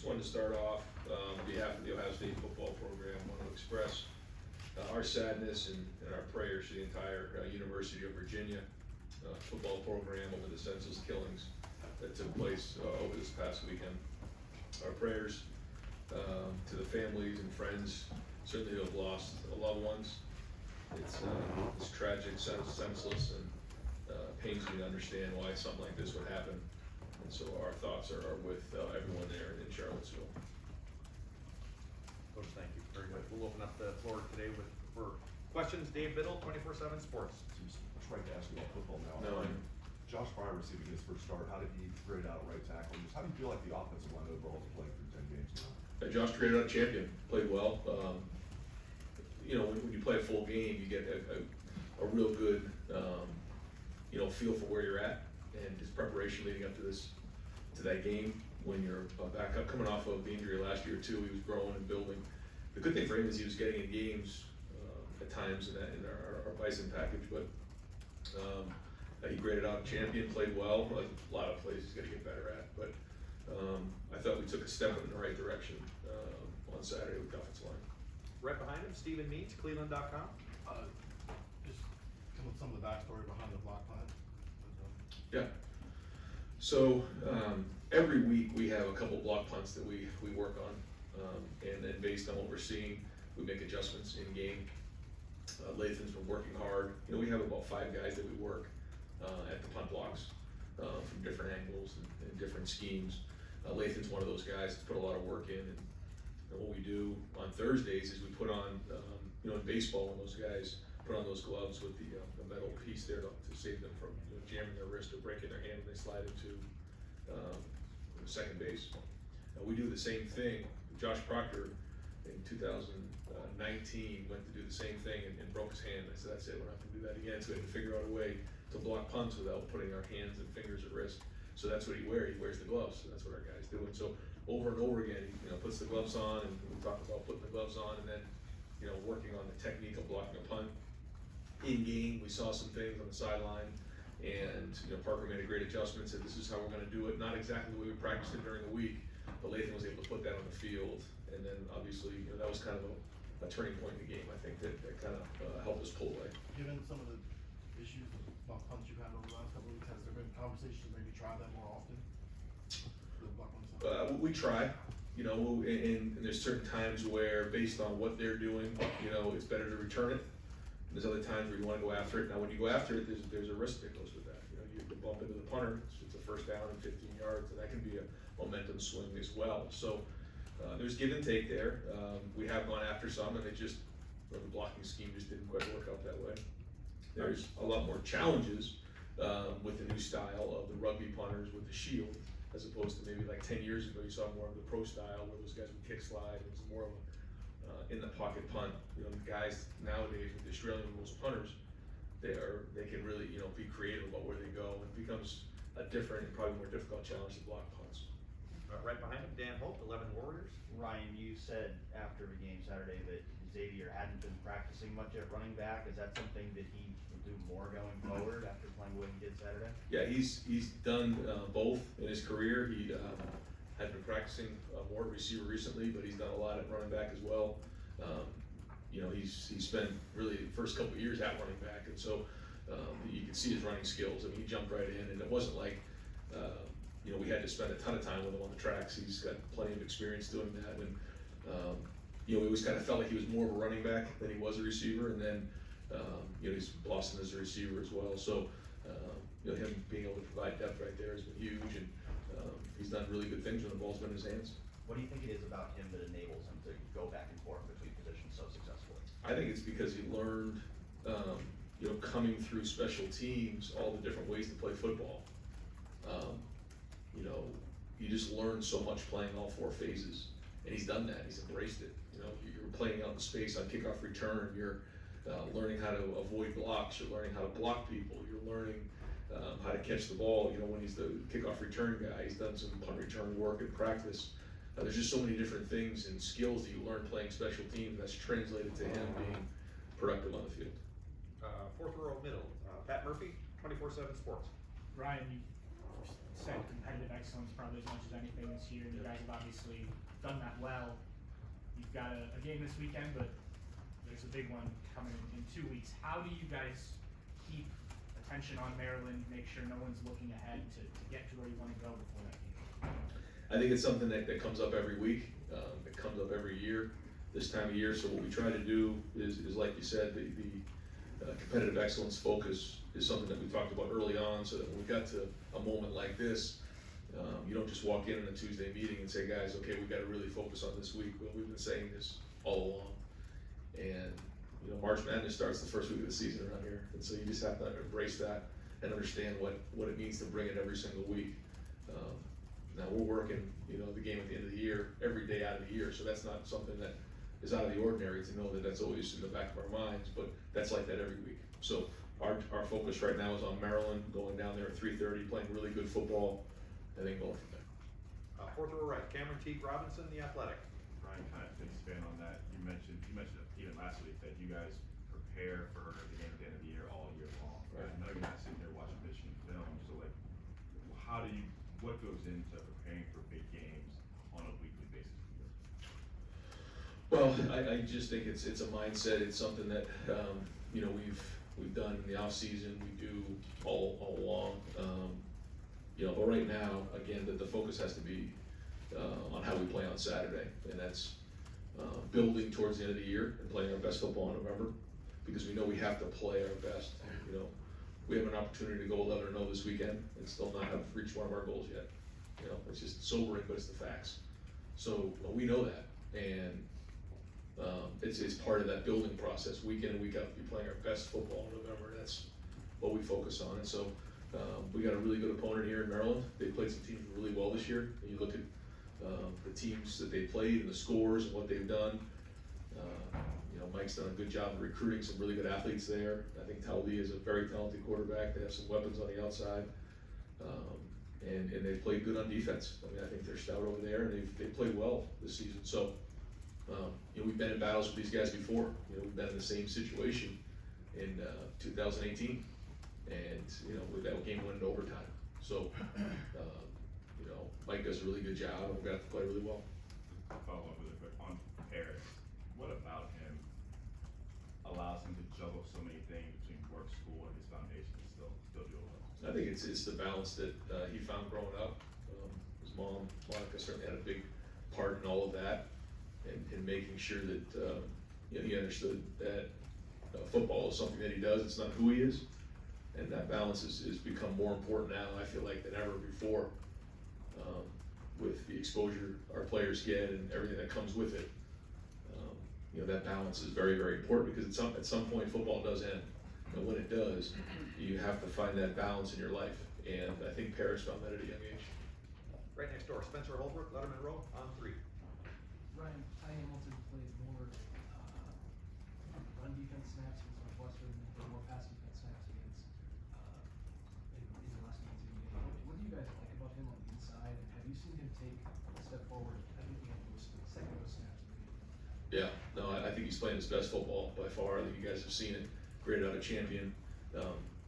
Just wanted to start off, on behalf of the Ohio State football program, want to express our sadness and our prayers to the entire University of Virginia football program over the senseless killings that took place over this past weekend. Our prayers to the families and friends, certainly who have lost loved ones. It's tragic, senseless, and pains me to understand why something like this would happen. And so our thoughts are with everyone there in Charlottesville. Coach, thank you. Very good. We'll open up the floor today for questions. Dave Biddle, 24/7 Sports. Seems right to ask you about football now. No. Josh Pryor receiving his first start. How did he grade out at right tackle? Just how do you feel like the offensive line overall is playing through 10 games now? Josh created a champion, played well. You know, when you play a full game, you get a real good, you know, feel for where you're at and his preparation leading up to that game. When you're back up, coming off of the injury last year too, he was growing and building. The good thing for him is he was getting in games at times in our Bison package, but he graded out champion, played well. A lot of plays he's got to get better at, but I thought we took a step in the right direction on Saturday with the offensive line. Right behind him, Stephen Means, Cleveland.com. Just come with some of the backstory behind the block punt. Yeah. So every week we have a couple block punts that we work on, and then based on what we're seeing, we make adjustments in game. Lathan's been working hard. You know, we have about 5 guys that we work at the punt blocks from different angles and different schemes. Lathan's one of those guys that's put a lot of work in. And what we do on Thursdays is we put on, you know, in baseball, when those guys put on those gloves with the metal piece there to save them from jamming their wrist or breaking their hand when they slide into second base. We do the same thing. Josh Proctor in 2019 went to do the same thing and broke his hand. I said, that's it, we're not gonna do that again. So we had to figure out a way to block punts without putting our hands and fingers at risk. So that's what he wears the gloves. So that's what our guys do. And so over and over again, he puts the gloves on, and we talk about putting the gloves on and then, working on the technique of blocking a punt. In game, we saw some things on the sideline, and Parker made a great adjustment, said this is how we're gonna do it. Not exactly the way we practiced it during the week, but Lathan was able to put that on the field. And then obviously, that was kind of a turning point in the game. I think that kind of helped us pull away. Given some of the issues about punts you've had over the last couple of weeks, has there been conversations to maybe try that more often? The block punt stuff? We try, and there's certain times where, based on what they're doing, it's better to return it. There's other times where you want to go after it. Now, when you go after it, there's a risk that goes with that. You can bump into the punter. It's a first down and 15 yards, and that can be a momentum swing as well. So there's give and take there. We have gone after some, and the blocking scheme just didn't quite work out that way. There's a lot more challenges with the new style of the rugby punters with the shield, as opposed to maybe like 10 years ago, you saw more of the pro style where those guys would kick slide. It was more of a in the pocket punt. The guys nowadays with the Australian rules punters, they can really be creative about where they go. It becomes a different and probably more difficult challenge to block punts. Right behind him, Dan Hope, 11 Warriors. Ryan, you said after the game Saturday that Xavier hadn't been practicing much at running back. Is that something that he will do more going forward after playing what he did Saturday? Yeah, he's done both in his career. He had been practicing more receiver recently, but he's done a lot at running back as well. He's spent really the first couple of years at running back, and so you can see his running skills. I mean, he jumped right in, and it wasn't like we had to spend a ton of time with him on the tracks. He's got plenty of experience doing that, and we always kind of felt like he was more of a running back than he was a receiver, and then he's blossomed as a receiver as well. So him being able to provide depth right there has been huge, and he's done really good things when the ball's been in his hands. What do you think it is about him that enables him to go back and forth between positions so successfully? I think it's because he learned, coming through special teams, all the different ways to play football. You just learn so much playing all 4 phases, and he's done that. He's embraced it. You're playing out in space on kickoff return. You're learning how to avoid blocks. You're learning how to block people. You're learning how to catch the ball. When he's the kickoff return guy, he's done some punt return work in practice. There's just so many different things and skills that you learn playing special teams that's translated to him being productive on the field. 4th row middle, Pat Murphy, 24/7 Sports. Ryan, said competitive excellence probably as much as anything this year. You guys have obviously done that well. You've got a game this weekend, but there's a big one coming in 2 weeks. How do you guys keep attention on Maryland, make sure no one's looking ahead to get to where you want to go before that game? I think it's something that comes up every week, it comes up every year, this time of year. So what we try to do is like you said, the competitive excellence focus is something that we talked about early on, so that when we got to a moment like this, you don't just walk in a Tuesday meeting and say, guys, okay, we gotta really focus on this week. Well, we've been saying this all along. And, March Madness starts the first week of the season around here. And so you just have to embrace that and understand what it means to bring it every single week. Now we're working, the game at the end of the year, every day out of the year. So that's not something that is out of the ordinary to know that that's always in the back of our minds, but that's like that every week. So our focus right now is on Maryland, going down there at 3:30, playing really good football, and then going from there. Fourth row right, Cameron T. Robinson, The Athletic. Ryan, kind of to expand on that, you mentioned it even last week that you guys prepare for the game at the end of the year all year long. Right. I know you're not sitting there watching Michigan film, so like, what goes into preparing for big games on a weekly basis for you? Well, I just think it's a mindset. It's something that we've done in the off season. We do all along. But right now, again, the focus has to be on how we play on Saturday, and that's building towards the end of the year and playing our best football in November, because we know we have to play our best. We have an opportunity to go 11-0 this weekend and still not have reached one of our goals yet. It's just sobering, but it's the facts. So we know that, and it's part of that building process. Week in and week out, to be playing our best football in November. That's what we focus on. And so we got a really good opponent here in Maryland. They played some teams really well this year. And you look at the teams that they played and the scores and what they've done. Mike's done a good job of recruiting some really good athletes there. I think Talbi is a very talented quarterback. They have some weapons on the outside. And they've played good on defense. I think they're stout over there, and they've played well this season. So, we've been in battles with these guys before. We've been in the same situation in 2018, and that game went into overtime. So, Mike does a really good job, and we got to play really well. I'll follow up with a quick on Paris. What about him allows him to juggle so many things between work, school, and his foundation and still do it well? I think it's the balance that he found growing up. His mom, Monica, certainly had a big part in all of that, and making sure that he understood that football is something that he does. It's not who he is, and that balance has become more important now, I feel like, than ever before, with the exposure our players get and everything that comes with it. That balance is very, very important, because at some point football does end. And when it does, you have to find that balance in your life. And I think Paris found that at a young age. Right next door, Spencer Holbrook, Letterman Row, on 3. Ryan, Ty Hamilton played more run defense snaps against Northwestern, and more pass defense snaps against in the last game. What do you guys like about him on the inside, and have you seen him take a step forward? I think he had those second of those snaps in the game. Yeah, no, I think he's playing his best football by far. I think you guys have seen it, graded out a champion.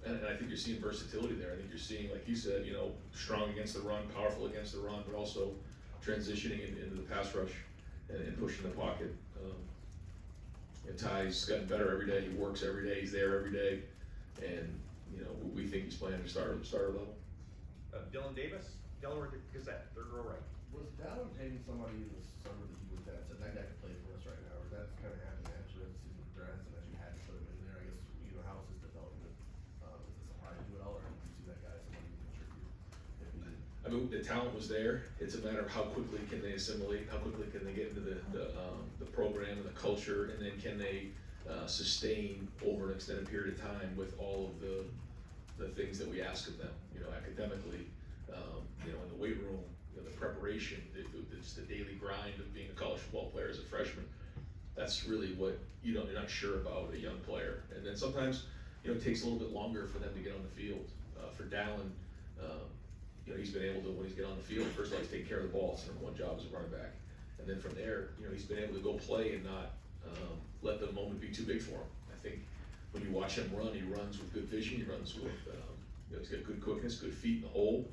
And I think you're seeing versatility there. I think you're seeing, like you said, strong against the run, powerful against the run, but also transitioning into the pass rush and pushing the pocket. And Ty's gotten better every day. He works every day. He's there every day. And, we think he's playing at the starter level. Dylan Davis, Delaware Gazette, 3rd row right. Was Dallin Payton somebody in the summer that you looked at and said, that guy could play for us right now, or that's kind of happened after the season progressed and as you had to put him in there? I guess, how is his development? Is it surprising you at all, or did you see that guy as somebody who could contribute if needed? I mean, the talent was there. It's a matter of how quickly can they assimilate, how quickly can they get into the program and the culture, and then can they sustain over an extended period of time with all of the things that we ask of them, academically, in the weight room, the preparation, just the daily grind of being a college football player as a freshman. That's really what you're not sure about a young player. And then sometimes, it takes a little bit longer for them to get on the field. For Dallin, he's been able to, when he's get on the field, first of all, he's taking care of the ball. It's number one job as a running back. And then from there, he's been able to go play and not let the moment be too big for him. I think when you watch him run, he runs with good vision. He runs with, he's got good quickness, good feet in the hole.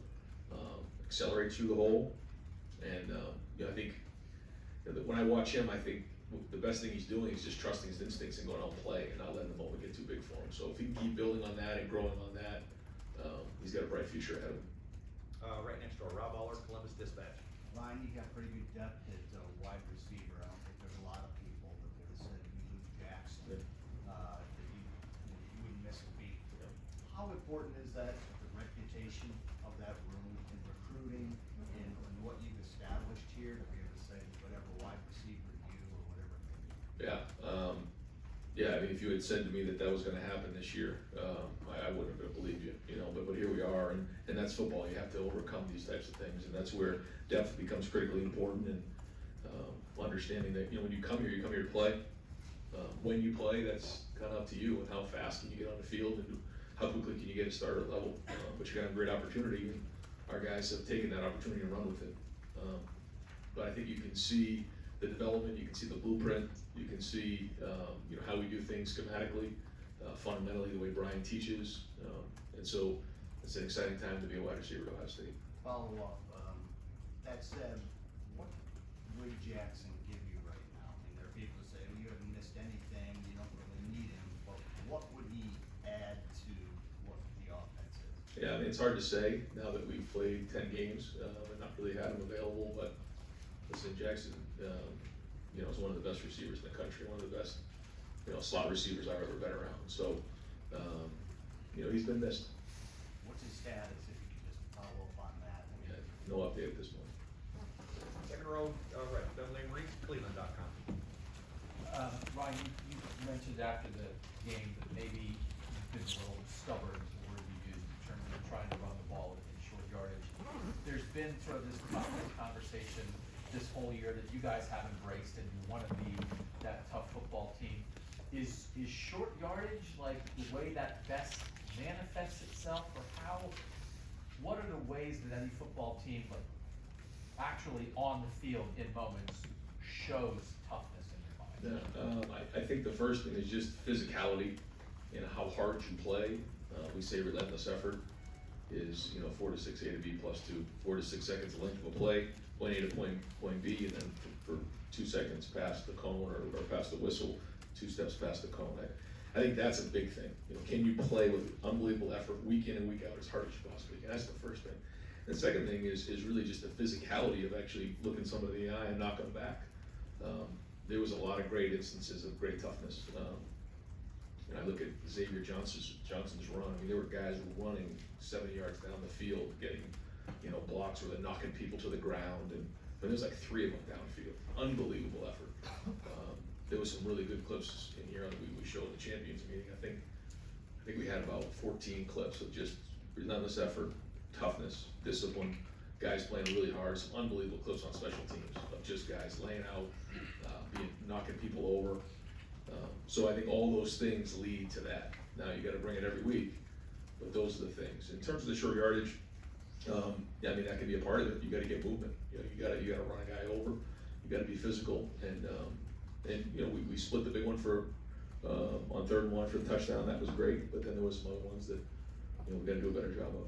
accelerates through the hole. And, you know, I think, you know, that when I watch him, I think the best thing he's doing is just trusting his instincts and going out and play and not letting the moment get too big for him. So if he can keep building on that and growing on that, he's got a bright future ahead of him. Right next door, Rob Aller, Columbus Dispatch. Ryan, you got pretty good depth at wide receiver. I don't think there's a lot of people that would have said you lose Jackson, Yeah. that you wouldn't miss a beat. How important is that, the reputation of that room in recruiting and what you've established here to be able to say whatever wide receiver you or whatever it may be? Yeah, yeah, I mean, if you had said to me that that was gonna happen this year, I wouldn't have believed you, you know, but here we are, and that's football, you have to overcome these types of things, and that's where depth becomes critically important, and, understanding that, you know, when you come here to play. When you play, that's kinda up to you, and how fast can you get on the field, and how quickly can you get a starter level, but you got a great opportunity, and our guys have taken that opportunity and run with it. But I think you can see the development, you can see the blueprint, you can see, you know, how we do things schematically, fundamentally, the way Brian teaches, and so it's an exciting time to be a wide receiver at Ohio State. Follow up, that said, what would Jackson give you right now? I mean, there are people who say, oh, you haven't missed anything, you don't really need him, but what would he add to what the offense is? Yeah, I mean, it's hard to say now that we've played 10 games, and not really had him available, but listen, Jackson, you know, is one of the best receivers in the country, one of the best, you know, slot receivers I've ever been around, so, you know, he's been missed. What's his status, if you could just follow up on that? I mean, Yeah, no update at this point. Second row, right, Beverly Reed, Cleveland.com. Ryan, you mentioned after the game that maybe you've been a little stubborn, is the word you used, in terms of trying to run the ball in short yardage. There's been sort of this toughness conversation this whole year that you guys have embraced, and you wanna be that tough football team. Is short yardage like the way that best manifests itself, or what are the ways that any football team, like, actually on the field in moments shows toughness in your mind? Yeah, I think the first thing is just physicality and how hard you play. We say relentless effort is, you know, 4 to 6 A to B plus 2, 4 to 6 seconds the length of a play, point A to point B, and then for 2 seconds past the cone or past the whistle, 2 steps past the cone. I think that's a big thing. You know, can you play with unbelievable effort week in and week out as hard as you possibly can? That's the first thing. The second thing is really just the physicality of actually looking somebody in the eye and knocking them back. There was a lot of great instances of great toughness. And I look at Xavier Johnson's run. I mean, there were guys running 70 yards down the field, getting, you know, blocks where they're knocking people to the ground, and there's like 3 of them downfield. Unbelievable effort. There was some really good clips in here that we showed at the champions meeting. I think we had about 14 clips of just relentless effort, toughness, discipline, guys playing really hard, some unbelievable clips on special teams of just guys laying out, knocking people over. So I think all those things lead to that. Now you gotta bring it every week, but those are the things. In terms of the short yardage, yeah, I mean, that can be a part of it. You gotta get movement. You know, you gotta run a guy over. You gotta be physical, and you know, we split the big one for on 3rd and 1 for the touchdown. That was great, but then there was some other ones that, you know, we gotta do a better job of.